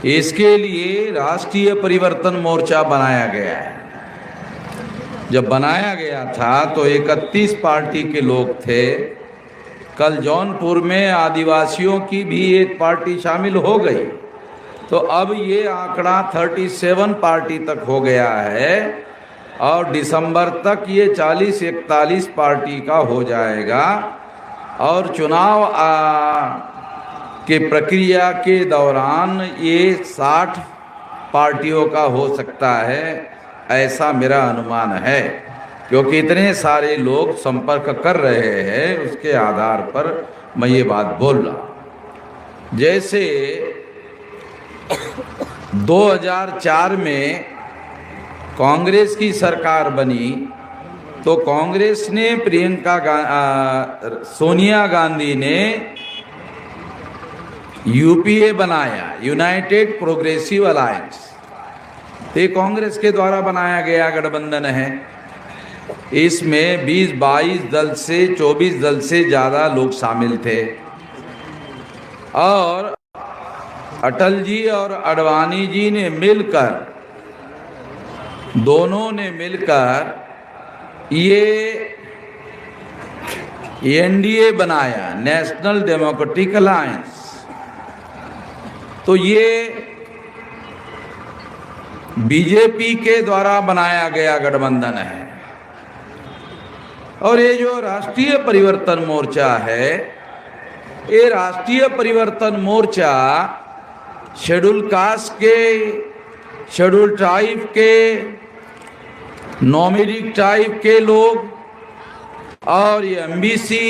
इसके लिए राष्ट्रीय परिवर्तन मोर्चा बनाया गया है। जब बनाया गया था तो 31 पार्टी के लोग थे। कल जौनपुर में आदिवासियों की भी एक पार्टी शामिल हो गई, तो अब ये आंकड़ा 37 पार्टी तक हो गया है और दिसंबर तक ये 40-41 पार्टी का हो जाएगा। और चुनाव के प्रक्रिया के दौरान ये 60 पार्टियों का हो सकता है, ऐसा मेरा अनुमान है, क्योंकि इतने सारे लोग संपर्क कर रहे हैं। उसके आधार पर मैं ये बात बोल रहा। जैसे 2004 में कांग्रेस की सरकार बनी तो कांग्रेस ने सोनिया गांधी ने यूपीए बनाया, यूनाइटेड प्रोग्रेसिव अलायंस। ये कांग्रेस के द्वारा बनाया गया गठबंधन है। इसमें 20-22 दल से 24 दल से ज़्यादा लोग शामिल थे और अटल जी और आडवाणी जी ने मिलकर, दोनों ने मिलकर ये एनडीए बनाया, नेशनल डेमोक्रेटिक अलायंस। तो ये बीजेपी के द्वारा बनाया गया गठबंधन है। और ये जो राष्ट्रीय परिवर्तन मोर्चा है, ये राष्ट्रीय परिवर्तन मोर्चा शेड्यूल कास्ट के, शेड्यूल ट्राइब के, नॉमिडिक ट्राइब के लोग और ये एमबीसी,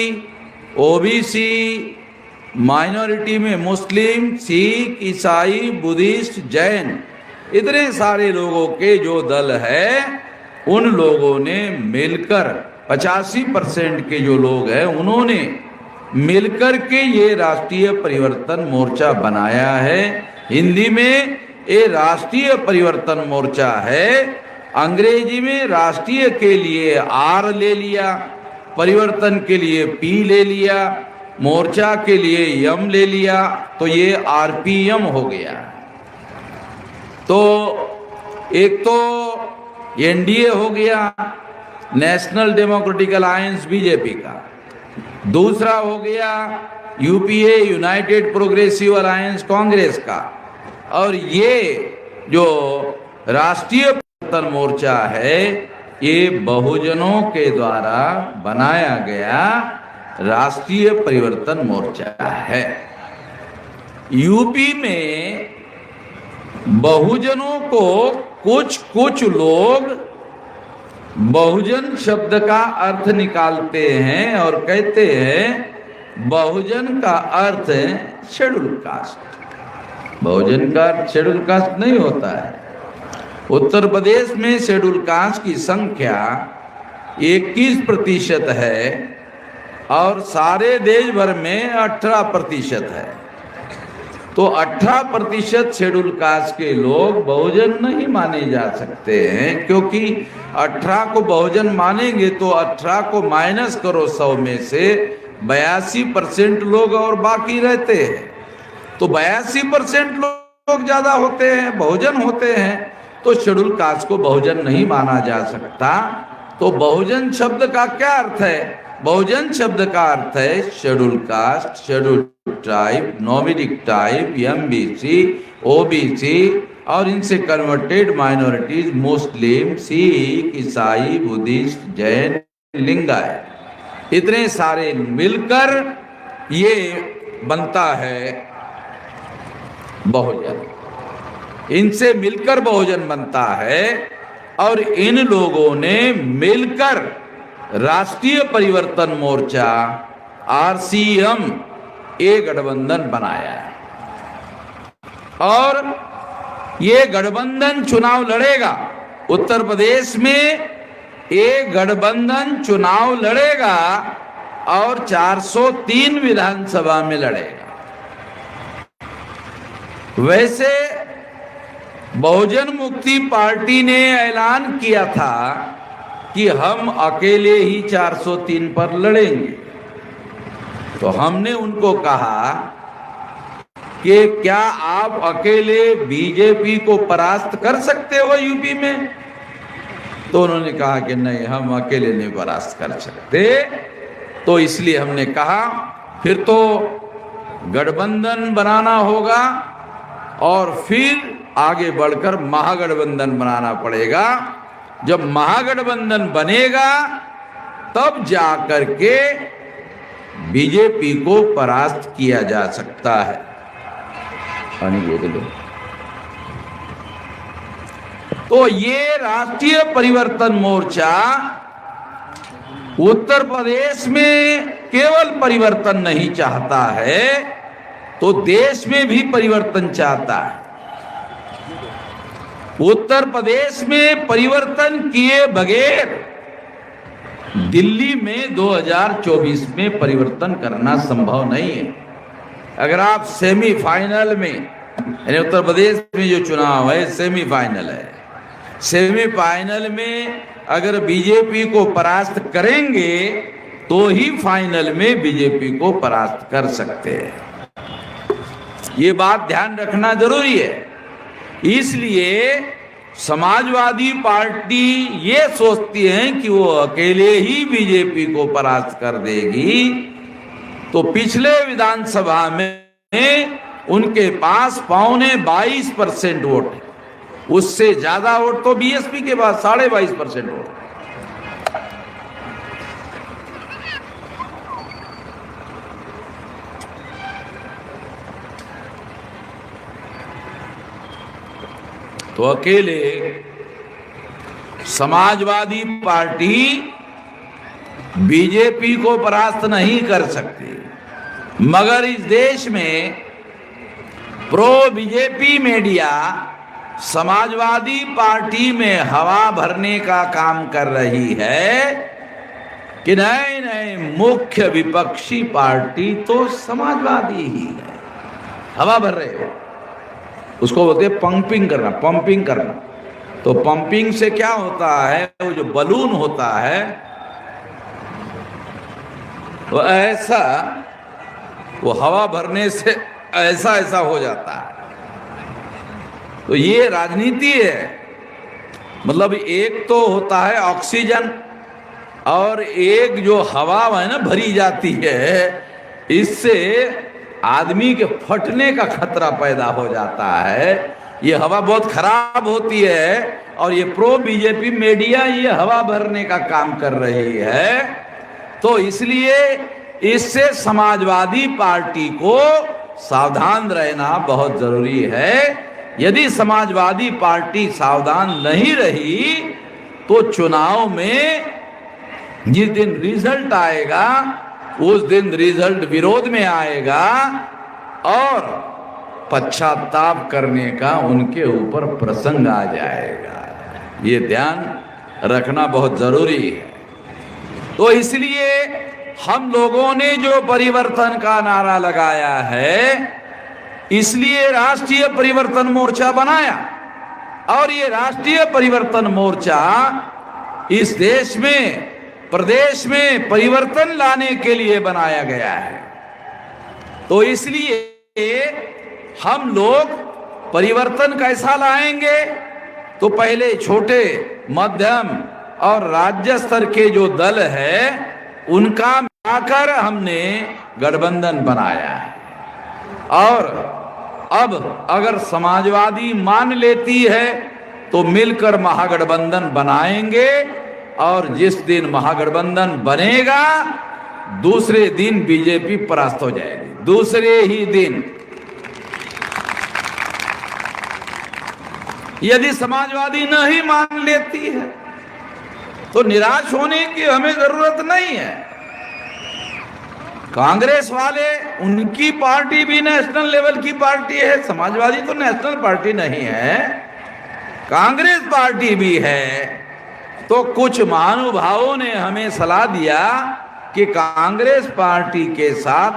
ओबीसी, माइनॉरिटी में मुस्लिम, सिख, ईसाई, बुद्धिस्ट, जैन, इतने सारे लोगों के जो दल है, उन लोगों ने मिलकर 85% के जो लोग हैं उन्होंने मिलकर के ये राष्ट्रीय परिवर्तन मोर्चा बनाया है। हिंदी में ये राष्ट्रीय परिवर्तन मोर्चा है, अंग्रेजी में राष्ट्रीय के लिए आर ले लिया, परिवर्तन के लिए पी ले लिया, मोर्चा के लिए यम ले लिया, तो ये आरपीएम हो गया। तो एक तो एनडीए हो गया, नेशनल डेमोक्रेटिक अलायंस बीजेपी का, दूसरा हो गया UPA, United progressive alliance Congress का, और ये जो राष्ट्रीय परिवर्तन मोर्चा है ये बहुजनों के द्वारा बनाया गया राष्ट्रीय परिवर्तन मोर्चा है। यूपी में बहुजनों को कुछ लोग बहुजन शब्द का अर्थ निकालते हैं और कहते हैं बहुजन का अर्थ शेड्यूल कास्ट। बहुजन का अर्थ शेड्यूल कास्ट नहीं होता है। उत्तर प्रदेश में शेड्यूल कास्ट की संख्या 21% है और सारे देश भर में 18% है। तो 18% शेड्यूल कास्ट के लोग बहुजन नहीं माने जा सकते हैं, क्योंकि 18 को बहुजन मानेंगे तो 18 को माइनस करो 100 में से 82% लोग और बाकी रहते हैं। तो 82% लोग ज्यादा होते हैं, बहुजन होते हैं, तो शेड्यूल कास्ट को बहुजन नहीं माना जा सकता। तो बहुजन शब्द का क्या अर्थ है? बहुजन शब्द का अर्थ है schedule caste, schedule tribe, nomadic tribe, MBC, OBC और इनसे कन्वर्टेड माइनॉरिटीज, मुस्लिम, सिख, ईसाई, बुद्धिस्ट, जैन, लिंगायत, इतने सारे मिलकर ये बनता है बहुजन। इनसे मिलकर बहुजन बनता है और इन लोगों ने मिलकर राष्ट्रीय परिवर्तन मोर्चा आरसीएम ये गठबंधन बनाया है और ये गठबंधन चुनाव लड़ेगा। उत्तर प्रदेश में ये गठबंधन चुनाव लड़ेगा और 403 विधानसभा में लड़ेगा। वैसे बहुजन मुक्ति पार्टी ने ऐलान किया था कि हम अकेले ही 403 पर लड़ेंगे। तो हमने उनको कहा कि क्या आप अकेले बीजेपी को परास्त कर सकते हो यूपी में? तो उन्होंने कहा कि नहीं, हम अकेले नहीं परास्त कर सकते। तो इसलिए हमने कहा फिर तो गठबंधन बनाना होगा और फिर आगे बढ़कर महागठबंधन बनाना पड़ेगा। जब महागठबंधन बनेगा तब जाकर के बीजेपी को परास्त किया जा सकता है। पानी बोतल। तो ये राष्ट्रीय परिवर्तन मोर्चा उत्तर प्रदेश में केवल परिवर्तन नहीं चाहता है, तो देश में भी परिवर्तन चाहता है। उत्तर प्रदेश में परिवर्तन किए बगैर दिल्ली में 2024 में परिवर्तन करना संभव नहीं है। अगर आप सेमीफाइनल में, यानी उत्तर प्रदेश में जो चुनाव है सेमीफाइनल है, सेमीफाइनल में अगर बीजेपी को परास्त करेंगे तो ही फाइनल में बीजेपी को परास्त कर सकते हैं। ये बात ध्यान रखना जरूरी है। इसलिए समाजवादी पार्टी ये सोचती है कि वो अकेले ही बीजेपी को परास्त कर देगी। तो पिछले विधानसभा में उनके पास 22.25% वोट है, उससे ज्यादा वोट तो बीएसपी के पास 22.5% वोट। तो अकेले समाजवादी पार्टी बीजेपी को परास्त नहीं कर सकती, मगर इस देश में pro BJP media Samajwadi party में हवा भरने का काम कर रही है कि नहीं नहीं, मुख्य विपक्षी पार्टी तो समाजवादी ही है। हवा भर रहे हो, उसको बोलते हैं पंपिंग करना, पंपिंग करना। तो पंपिंग से क्या होता है, वो जो बलून होता है वो ऐसा, वो हवा भरने से ऐसा ऐसा हो जाता है। तो ये राजनीति है। मतलब एक तो होता है ऑक्सीजन और एक जो हवा है ना भरी जाती है, इससे आदमी के फटने का खतरा पैदा हो जाता है। ये हवा बहुत खराब होती है और ये प्रो बीजेपी मीडिया ये हवा भरने का काम कर रही है। तो इसलिए इससे समाजवादी पार्टी को सावधान रहना बहुत जरूरी है। यदि समाजवादी पार्टी सावधान नहीं रही तो चुनाव में जिस दिन रिजल्ट आएगा उस दिन रिजल्ट विरोध में आएगा और पश्चाताप करने का उनके ऊपर प्रसंग आ जाएगा। ये ध्यान रखना बहुत जरूरी है। तो इसलिए हम लोगों ने जो परिवर्तन का नारा लगाया है, इसलिए राष्ट्रीय परिवर्तन मोर्चा बनाया। और ये राष्ट्रीय परिवर्तन मोर्चा इस देश में, प्रदेश में परिवर्तन लाने के लिए बनाया गया है। तो इसलिए हम लोग परिवर्तन कैसा लाएंगे, तो पहले छोटे, मध्यम और राज्य स्तर के जो दल है उनका मिलाकर हमने गठबंधन बनाया है। और अब अगर समाजवादी मान लेती है तो मिलकर महागठबंधन बनाएंगे और जिस दिन महागठबंधन बनेगा दूसरे दिन बीजेपी परास्त हो जाएगी, दूसरे ही दिन। यदि समाजवादी नहीं मान लेती है तो निराश होने की हमें जरूरत नहीं है। कांग्रेस वाले, उनकी पार्टी भी नेशनल लेवल की पार्टी है, समाजवादी तो नेशनल पार्टी नहीं है, कांग्रेस पार्टी भी है। तो कुछ महानुभावों ने हमें सलाह दिया कि कांग्रेस पार्टी के साथ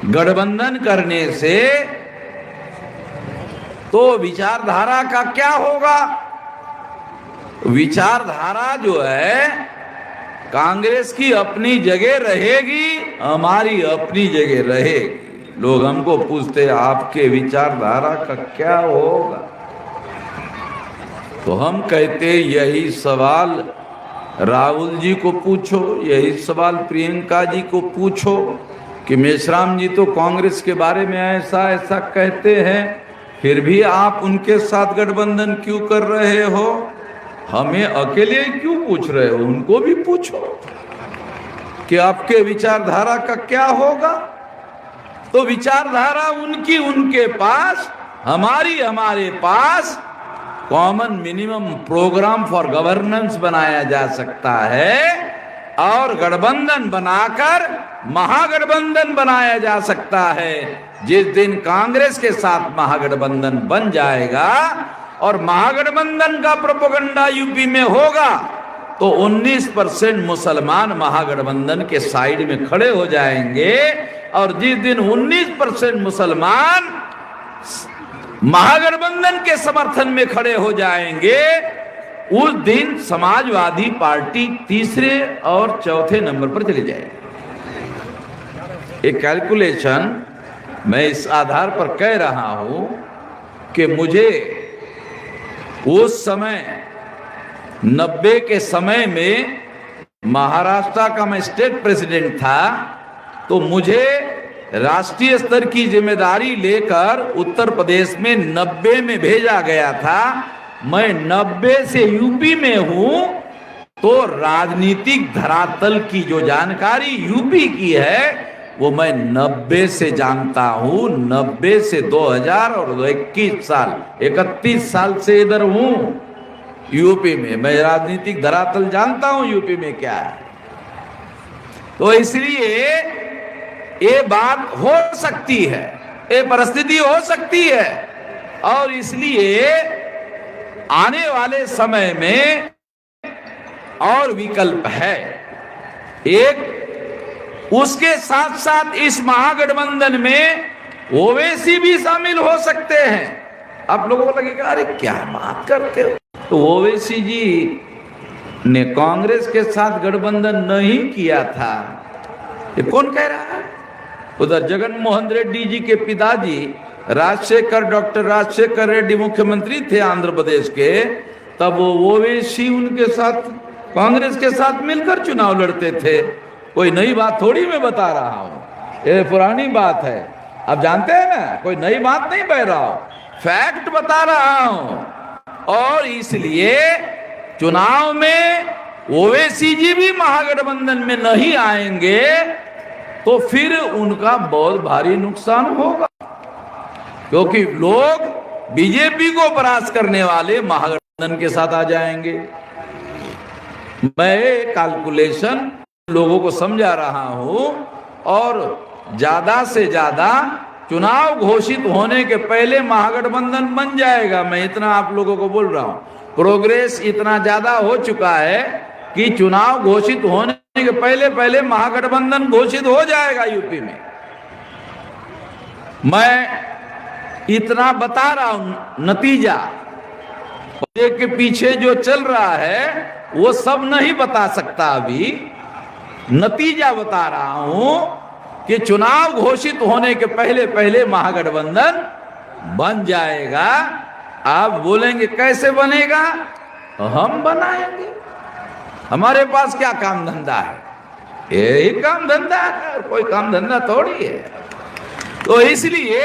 गठबंधन करने से तो विचारधारा का क्या होगा। विचारधारा जो है कांग्रेस की अपनी जगह रहेगी, हमारी अपनी जगह रहेगी। लोग हमको पूछते आपके विचारधारा का क्या होगा, तो हम कहते यही सवाल राहुल जी को पूछो, यही सवाल प्रियंका जी को पूछो कि मेश्राम जी तो कांग्रेस के बारे में ऐसा ऐसा कहते हैं, फिर भी आप उनके साथ गठबंधन क्यों कर रहे हो? हमें अकेले क्यों पूछ रहे हो? उनको भी पूछो कि आपके विचारधारा का क्या होगा। तो विचारधारा उनकी उनके पास, हमारी हमारे पास common minimum program for governance बनाया जा सकता है और गठबंधन बनाकर महागठबंधन बनाया जा सकता है। जिस दिन कांग्रेस के साथ महागठबंधन बन जाएगा और महागठबंधन का प्रोपेगेंडा यूपी में होगा तो 19% मुसलमान महागठबंधन के साइड में खड़े हो जाएंगे और जिस दिन 19% मुसलमान महागठबंधन के समर्थन में खड़े हो जाएंगे उस दिन समाजवादी पार्टी तीसरे और चौथे नंबर पर चली जाएगी। एक कैलकुलेशन मैं इस आधार पर कह रहा हूं कि मुझे उस समय 90 के समय में महाराष्ट्र का मैं स्टेट प्रेसिडेंट था, तो मुझे राष्ट्रीय स्तर की जिम्मेदारी लेकर उत्तर प्रदेश में 90 में भेजा गया था। मैं 90 से यूपी में हूं, तो राजनीतिक धरातल की जो जानकारी यूपी की है वो मैं 90 से जानता हूं। 90 से 2000 और 31 साल से इधर हूं यूपी में। मैं राजनीतिक धरातल जानता हूं यूपी में क्या है। तो इसलिए ये बात हो सकती है, ये परिस्थिति हो सकती है और इसलिए आने वाले समय में और विकल्प है। एक, उसके साथ साथ इस महागठबंधन में ओवैसी भी शामिल हो सकते हैं। आप लोगों को लगेगा अरे क्या बात करते हो, तो ओवैसी जी ने कांग्रेस के साथ गठबंधन नहीं किया था, ये कौन कह रहा है? उधर जगन मोहन रेड्डी जी के पिताजी डॉक्टर राजशेखर रेड्डी मुख्यमंत्री थे आंध्र प्रदेश के, तब वो ओवैसी उनके साथ कांग्रेस के साथ मिलकर चुनाव लड़ते थे। कोई नई बात थोड़ी मैं बता रहा हूं, ये पुरानी बात है, आप जानते हैं ना, कोई नई बात नहीं बह रहा हूं, फैक्ट बता रहा हूं। और इसलिए चुनाव में ओवैसी जी भी महागठबंधन में नहीं आएंगे तो फिर उनका बहुत भारी नुकसान होगा, क्योंकि लोग बीजेपी को परास्त करने वाले महागठबंधन के साथ आ जाएंगे। मैं कैलकुलेशन लोगों को समझा रहा हूं और ज्यादा से ज्यादा चुनाव घोषित होने के पहले महागठबंधन बन जाएगा। मैं इतना आप लोगों को बोल रहा हूं, प्रोग्रेस इतना ज्यादा हो चुका है कि चुनाव घोषित होने के पहले पहले महागठबंधन घोषित हो जाएगा यूपी में। मैं इतना बता रहा हूं, नतीजा के पीछे जो चल रहा है वो सब नहीं बता सकता, अभी नतीजा बता रहा हूं कि चुनाव घोषित होने के पहले पहले महागठबंधन बन जाएगा। आप बोलेंगे कैसे बनेगा? हम बनाएंगे, हमारे पास क्या काम धंधा है, यही काम धंधा है, कोई काम धंधा थोड़ी है। तो इसलिए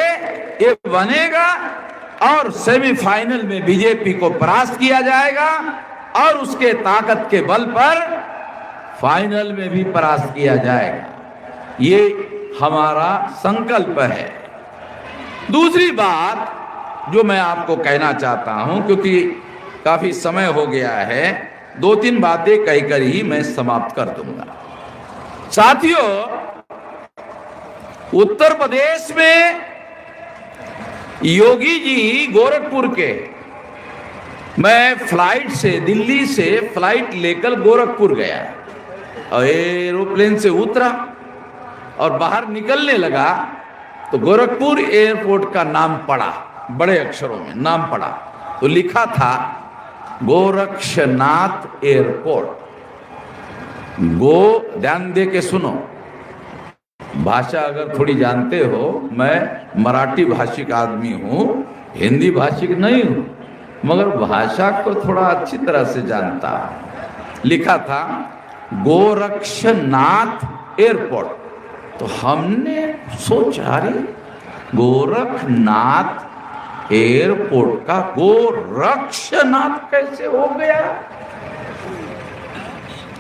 ये बनेगा और सेमीफाइनल में बीजेपी को परास्त किया जाएगा और उसके ताकत के बल पर फाइनल में भी परास्त किया जाएगा। ये हमारा संकल्प है। दूसरी बात जो मैं आपको कहना चाहता हूं, क्योंकि काफी समय हो गया है, 2-3 बातें कहकर ही मैं समाप्त कर दूंगा। साथियों, उत्तर प्रदेश में योगी जी गोरखपुर के, मैं फ्लाइट से, दिल्ली से फ्लाइट लेकर गोरखपुर गया और एरोप्लेन से उतरा और बाहर निकलने लगा तो गोरखपुर एयरपोर्ट का नाम पड़ा, बड़े अक्षरों में नाम पड़ा, तो लिखा था गोरक्षनाथ एयरपोर्ट। ध्यान दे के सुनो, भाषा अगर थोड़ी जानते हो, मैं मराठी भाषिक आदमी हूँ, हिंदी भाषिक नहीं हूँ, मगर भाषा को थोड़ा अच्छी तरह से जानता हूँ। लिखा था गोरक्षनाथ एयरपोर्ट, तो हमने सोचा अरे गोरखनाथ एयरपोर्ट का गोरक्षनाथ कैसे हो गया?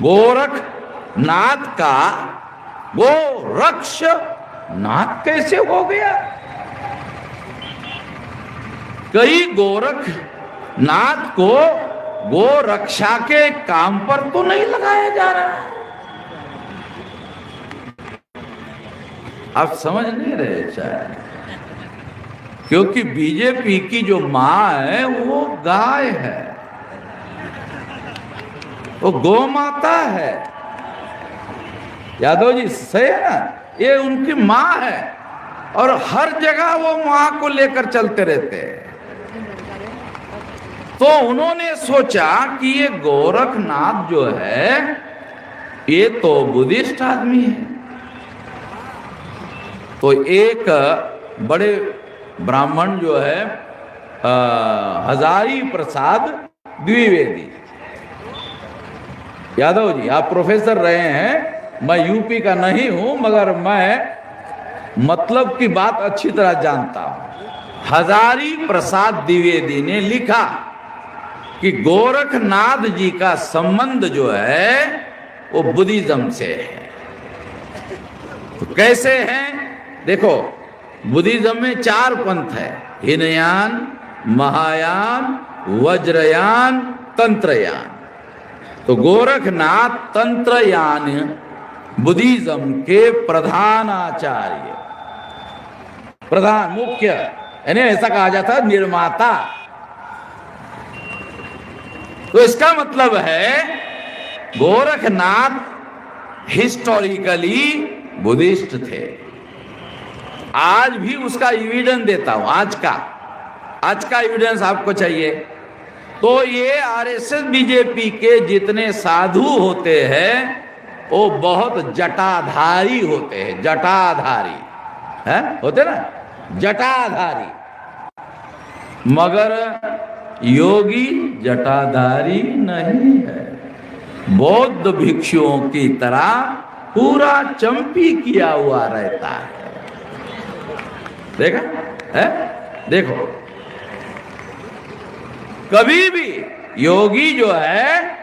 गोरखनाथ का गोरक्षनाथ कैसे हो गया? कई गोरखनाथ को गोरक्षा के काम पर तो नहीं लगाया जा रहा। आप समझ नहीं रहे शायद, क्योंकि बीजेपी की जो मां है वो गाय है, वो गौ माता है। यादव जी सही है ना, ये उनकी मां है और हर जगह वो मां को लेकर चलते रहते हैं। तो उन्होंने सोचा कि ये गोरखनाथ जो है ये तो बुद्धिस्ट आदमी है। तो एक बड़े ब्राह्मण जो है हजारी प्रसाद द्विवेदी, यादव जी आप प्रोफेसर रहे हैं, मैं यूपी का नहीं हूं मगर मैं मतलब की बात अच्छी तरह जानता हूं। हजारी प्रसाद द्विवेदी ने लिखा कि गोरखनाथ जी का संबंध जो है वो बुद्धिज्म से है। तो कैसे है देखो, बुद्धिज्म में 4 पंथ है, हीनयान, महायान, वज्रयान, तंत्रयान। तो गोरखनाथ तंत्रयान बुद्धिज्म के प्रधान आचार्य, प्रधान मुख्य, यानी ऐसा कहा जाता है निर्माता। तो इसका मतलब है गोरखनाथ हिस्टोरिकली बुद्धिस्ट थे। आज भी उसका एविडेंस देता हूं, आज का एविडेंस आपको चाहिए। तो ये आरएसएस बीजेपी के जितने साधु होते हैं वो बहुत जटाधारी होते हैं, जटाधारी है होते ना, जटाधारी। मगर योगी जटाधारी नहीं है, बौद्ध भिक्षुओं की तरह पूरा चंपी किया हुआ रहता है। देखा है? देखो कभी भी योगी जो है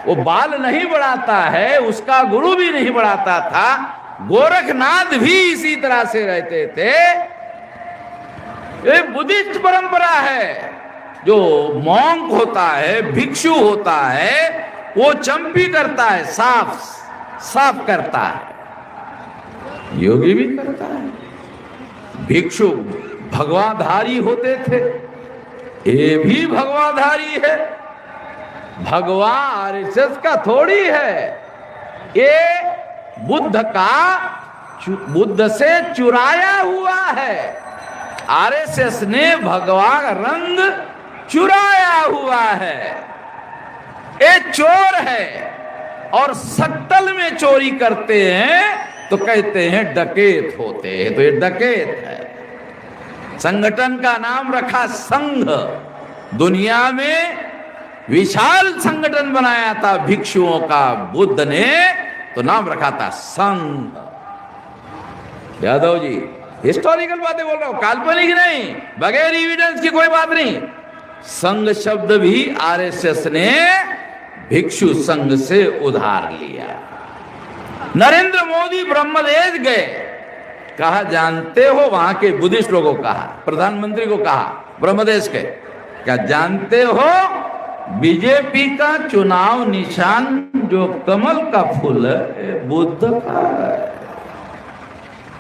वो बाल नहीं बढ़ाता है, उसका गुरु भी नहीं बढ़ाता था। गोरखनाथ भी इसी तरह से रहते थे। ये बुद्धिस्ट परंपरा है। जो मॉन्क होता है, भिक्षु होता है, वो चंपी करता है, साफ करता है। योगी भी करता है। भिक्षु भगवाधारी होते थे, ये भी भगवाधारी है। भगवा आरएसएस का थोड़ी है, ये बुद्ध से चुराया हुआ है। आरएसएस ने भगवा रंग चुराया हुआ है। ये चोर है और सट्टल में चोरी करते हैं तो कहते हैं डकैत होते हैं। तो ये डकैत है। संगठन का नाम रखा संघ। दुनिया में विशाल संगठन बनाया था भिक्षुओं का बुद्ध ने, तो नाम रखा था संघ। यादव जी हिस्टोरिकल बातें बोल रहा हूं, काल्पनिक नहीं, बगैर एविडेंस की कोई बात नहीं। संघ शब्द भी आरएसएस ने भिक्षु संघ से उधार लिया। नरेंद्र मोदी ब्रह्मदेश गए, कहा जानते हो, वहां के बुद्धिस्ट लोगों को कहा, प्रधानमंत्री को कहा ब्रह्मदेश के, क्या जानते हो बीजेपी का चुनाव निशान जो कमल का फूल है बुद्ध का है।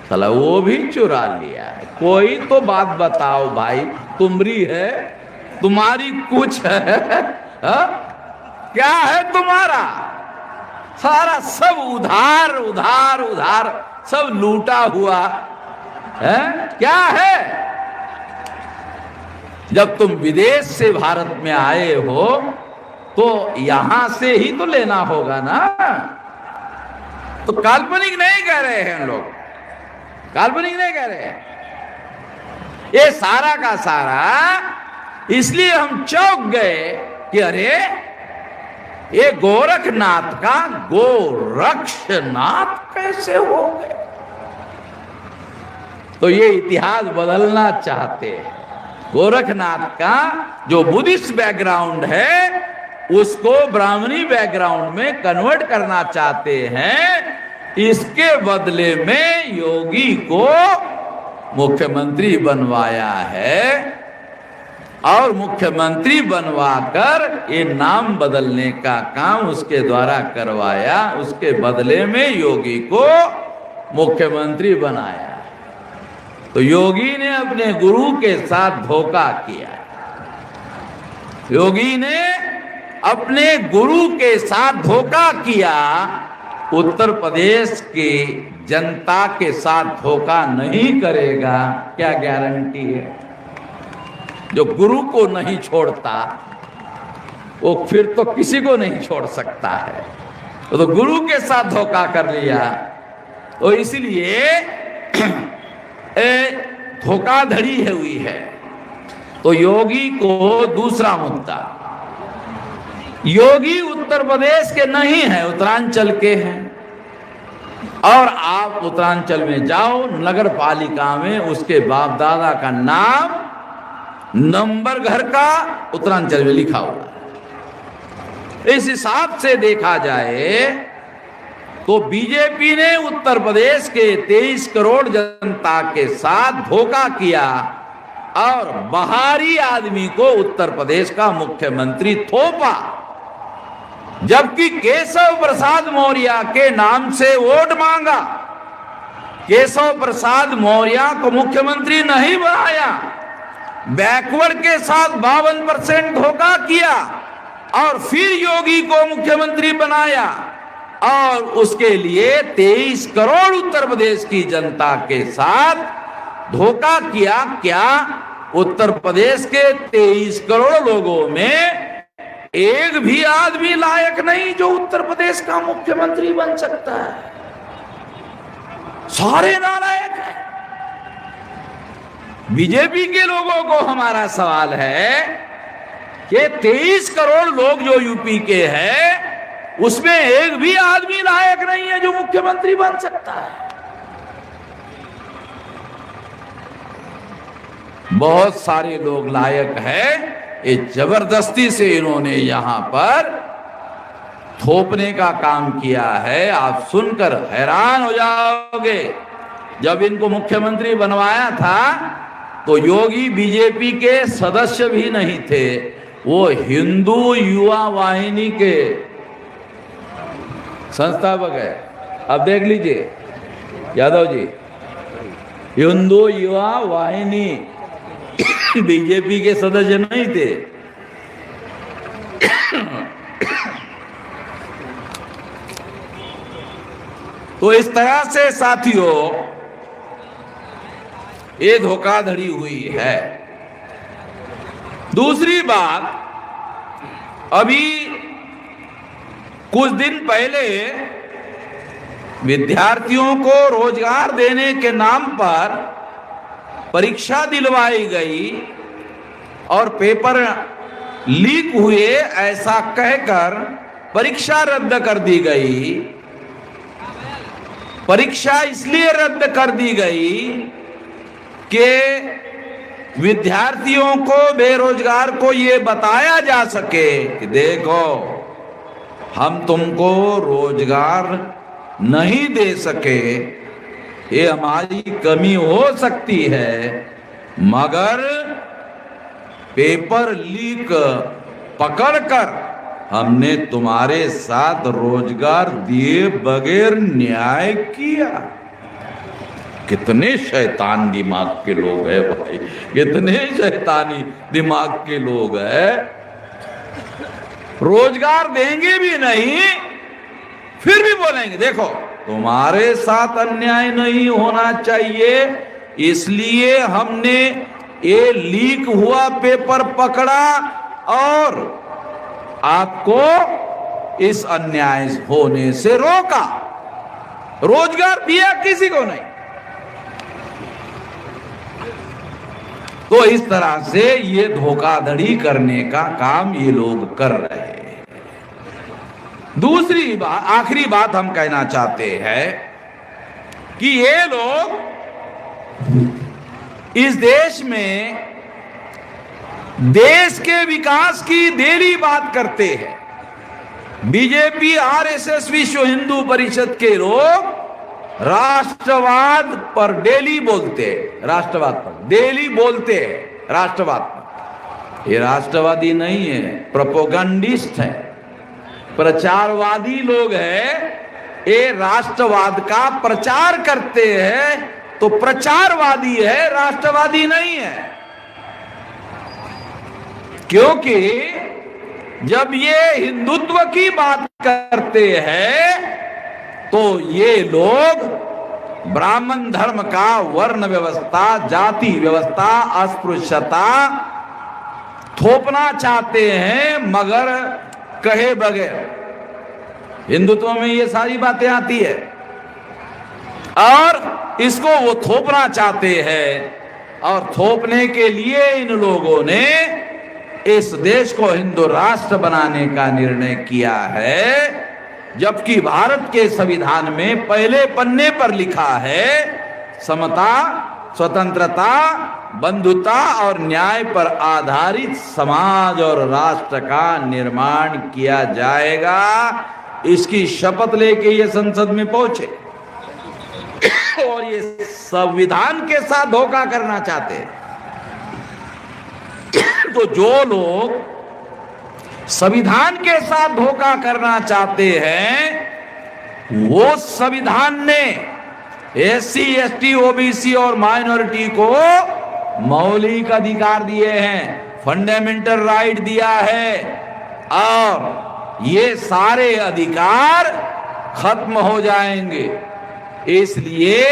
साला वो भी चुरा लिया है। कोई तो बात बताओ भाई, तुमरी है, तुम्हारी कुछ है, हा? क्या है तुम्हारा? सारा सब उधार उधार उधार, सब लूटा हुआ है। क्या है? जब तुम विदेश से भारत में आए हो तो यहां से ही तो लेना होगा ना। तो काल्पनिक नहीं कह रहे हैं लोग, काल्पनिक नहीं कह रहे। ये सारा का सारा इसलिए हम चौंक गए कि अरे ये गोरखनाथ का गोरक्षनाथ कैसे हो गए। तो ये इतिहास बदलना चाहते हैं। गोरखनाथ का जो बुद्धिस्ट बैकग्राउंड है उसको ब्राह्मणी बैकग्राउंड में कन्वर्ट करना चाहते हैं। इसके बदले में योगी को मुख्यमंत्री बनवाया है और मुख्यमंत्री बनवाकर ये नाम बदलने का काम उसके द्वारा करवाया। उसके बदले में योगी को मुख्यमंत्री बनाया। तो योगी ने अपने गुरु के साथ धोखा किया। योगी ने अपने गुरु के साथ धोखा किया। उत्तर प्रदेश की जनता के साथ धोखा नहीं करेगा, क्या गारंटी है? जो गुरु को नहीं छोड़ता वो फिर तो किसी को नहीं छोड़ सकता है। तो गुरु के साथ धोखा कर लिया। तो इसलिए धोखाधड़ी है हुई है। तो योगी को दूसरा मुद्दा, योगी उत्तर प्रदेश के नहीं है, उत्तरांचल के हैं। और आप उत्तरांचल में जाओ, नगर पालिका में उसके बाप दादा का नाम, नंबर घर का उत्तरांचल में लिखा हुआ है। इस हिसाब से देखा जाए तो बीजेपी ने उत्तर प्रदेश के 23 करोड़ जनता के साथ धोखा किया और बाहरी आदमी को उत्तर प्रदेश का मुख्यमंत्री थोपा। जबकि केशव प्रसाद मौर्य के नाम से वोट मांगा, केशव प्रसाद मौर्य को मुख्यमंत्री नहीं बनाया। बैकवर्ड के साथ 52% धोखा किया और फिर योगी को मुख्यमंत्री बनाया। और उसके लिए 23 करोड़ उत्तर प्रदेश की जनता के साथ धोखा किया। क्या उत्तर प्रदेश के 23 करोड़ लोगों में एक भी आदमी लायक नहीं जो उत्तर प्रदेश का मुख्यमंत्री बन सकता है? सारे नालायक हैं। बीजेपी के लोगों को हमारा सवाल है कि 23 करोड़ लोग जो यूपी के हैं उसमें एक भी आदमी लायक नहीं है जो मुख्यमंत्री बन सकता है। बहुत सारे लोग लायक हैं। ये जबरदस्ती से इन्होंने यहां पर थोपने का काम किया है। आप सुनकर हैरान हो जाओगे। जब इनको मुख्यमंत्री बनवाया था तो योगी बीजेपी के सदस्य भी नहीं थे, वो हिंदू युवा वाहिनी के संस्थापक है। अब देख लीजिए यादव जी, हिंदू युवा वाहिनी बीजेपी के सदस्य नहीं थे। तो इस तरह से साथियों ये धोखाधड़ी हुई है। दूसरी बात, अभी कुछ दिन पहले विद्यार्थियों को रोजगार देने के नाम पर परीक्षा दिलवाई गई और पेपर लीक हुए ऐसा कहकर परीक्षा रद्द कर दी गई। परीक्षा इसलिए रद्द कर दी गई कि विद्यार्थियों को, बेरोजगार को ये बताया जा सके कि देखो हम तुमको रोजगार नहीं दे सके, ये हमारी कमी हो सकती है, मगर पेपर लीक पकड़कर हमने तुम्हारे साथ रोजगार दिए बगैर न्याय किया। कितने शैतान दिमाग के लोग हैं भाई, कितने शैतानी दिमाग के लोग हैं। रोजगार देंगे भी नहीं, फिर भी बोलेंगे देखो तुम्हारे साथ अन्याय नहीं होना चाहिए, इसलिए हमने ये लीक हुआ पेपर पकड़ा और आपको इस अन्याय होने से रोका। रोजगार दिया किसी को नहीं। तो इस तरह से ये धोखाधड़ी करने का काम ये लोग कर रहे हैं। दूसरी बात, आखिरी बात हम कहना चाहते हैं कि ये लोग इस देश में देश के विकास की डेली बात करते हैं। बीजेपी, आरएसएस, विश्व हिंदू परिषद के लोग राष्ट्रवाद पर डेली बोलते हैं, राष्ट्रवाद पर डेली बोलते हैं, राष्ट्रवाद पर। ये राष्ट्रवादी नहीं है, प्रोपोगंडिस्ट है, प्रचारवादी लोग हैं। ये राष्ट्रवाद का प्रचार करते हैं तो प्रचारवादी है, राष्ट्रवादी नहीं है। क्योंकि जब ये हिंदुत्व की बात करते हैं तो ये लोग ब्राह्मण धर्म का वर्ण व्यवस्था, जाति व्यवस्था, अस्पृश्यता थोपना चाहते हैं, मगर कहे बगैर। हिंदुत्व में ये सारी बातें आती है और इसको वो थोपना चाहते हैं। और थोपने के लिए इन लोगों ने इस देश को हिंदू राष्ट्र बनाने का निर्णय किया है, जबकि भारत के संविधान में पहले पन्ने पर लिखा है समता, स्वतंत्रता, बंधुता और न्याय पर आधारित समाज और राष्ट्र का निर्माण किया जाएगा। इसकी शपथ लेके ये संसद में पहुंचे और ये संविधान के साथ धोखा करना चाहते हैं। तो जो लोग संविधान के साथ धोखा करना चाहते हैं, वो संविधान ने एससी, एसटी, ओबीसी और माइनॉरिटी को मौलिक अधिकार दिए हैं, फंडामेंटल राइट दिया है, और ये सारे अधिकार खत्म हो जाएंगे। इसलिए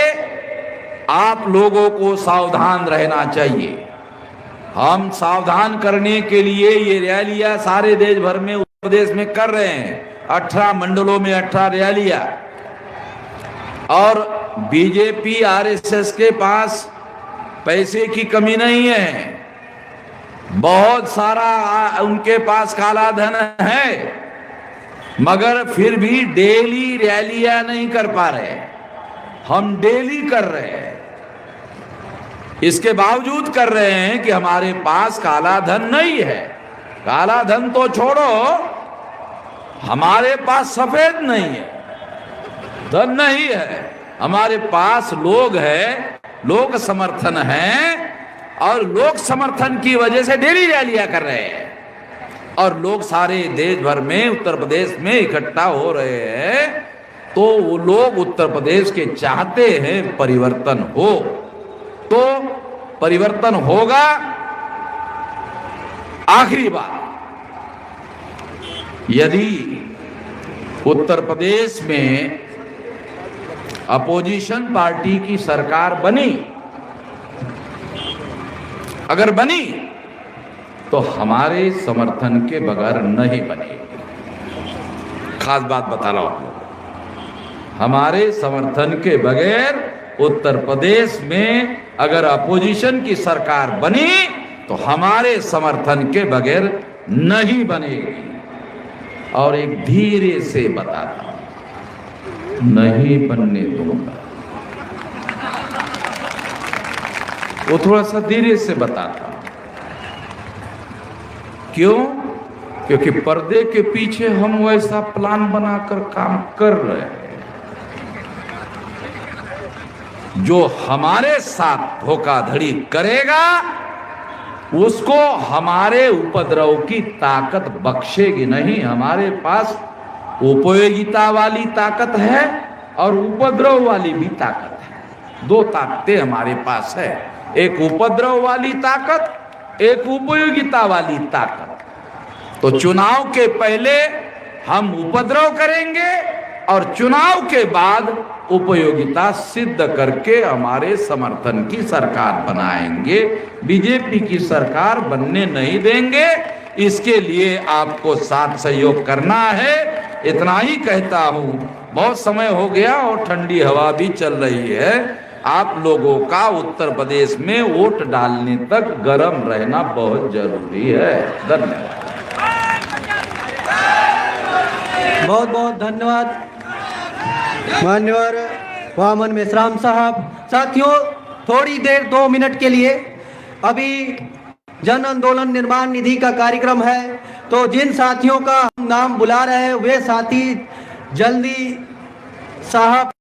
आप लोगों को सावधान रहना चाहिए। हम सावधान करने के लिए ये रैलियां सारे देश भर में, उत्तर प्रदेश में कर रहे हैं। 18 मंडलों में 18 रैलियां। और बीजेपी, आरएसएस के पास पैसे की कमी नहीं है, बहुत सारा उनके पास काला धन है, मगर फिर भी डेली रैलियां नहीं कर पा रहे। हम डेली कर रहे हैं। इसके बावजूद कर रहे हैं कि हमारे पास काला धन नहीं है। काला धन तो छोड़ो, हमारे पास सफेद नहीं है, धन नहीं है, हमारे पास लोग है, लोक समर्थन है, और लोक समर्थन की वजह से डेली रैलियां कर रहे हैं। और लोग सारे देश भर में, उत्तर प्रदेश में इकट्ठा हो रहे हैं। तो वो लोग उत्तर प्रदेश के चाहते हैं परिवर्तन हो, तो परिवर्तन होगा। आखिरी बात, यदि उत्तर प्रदेश में अपोजिशन पार्टी की सरकार बनी, अगर बनी, तो हमारे समर्थन के बगैर नहीं बनेगी। खास बात बता रहा हूं, हमारे समर्थन के बगैर उत्तर प्रदेश में अगर अपोजिशन की सरकार बनी तो हमारे समर्थन के बगैर नहीं बनेगी। और एक धीरे से बताता हूं, नहीं बनने दूंगा। वो थोड़ा सा धीरे से बताता हूं। क्यों? क्योंकि पर्दे के पीछे हम वैसा प्लान बनाकर काम कर रहे हैं जो हमारे साथ धोखाधड़ी करेगा उसको हमारे उपद्रव की ताकत बख्शेगी नहीं। हमारे पास उपयोगिता वाली ताकत है और उपद्रव वाली भी ताकत है। दो ताकतें हमारे पास है, एक उपद्रव वाली ताकत, एक उपयोगिता वाली ताकत। तो चुनाव के पहले हम उपद्रव करेंगे और चुनाव के बाद उपयोगिता सिद्ध करके हमारे समर्थन की सरकार बनाएंगे। बीजेपी की सरकार बनने नहीं देंगे। इसके लिए आपको साथ सहयोग करना है। इतना ही कहता हूं, बहुत समय हो गया और ठंडी हवा भी चल रही है। आप लोगों का उत्तर प्रदेश में वोट डालने तक गर्म रहना बहुत जरूरी है। धन्यवाद। बहुत बहुत धन्यवाद मान्यवर वामन मेश्राम साहब। साथियों, थोड़ी देर 2 मिनट के लिए अभी जन आंदोलन निर्माण निधि का कार्यक्रम है, तो जिन साथियों का नाम बुला रहे हैं वे साथी जल्दी साहब